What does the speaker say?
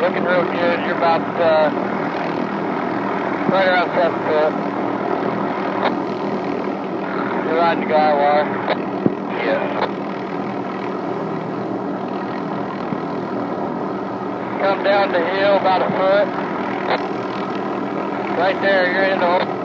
looking real good. You're about right around 7 foot. You're riding the guy wire. Yeah. Come down the hill about a foot. Right there, you're in the hole.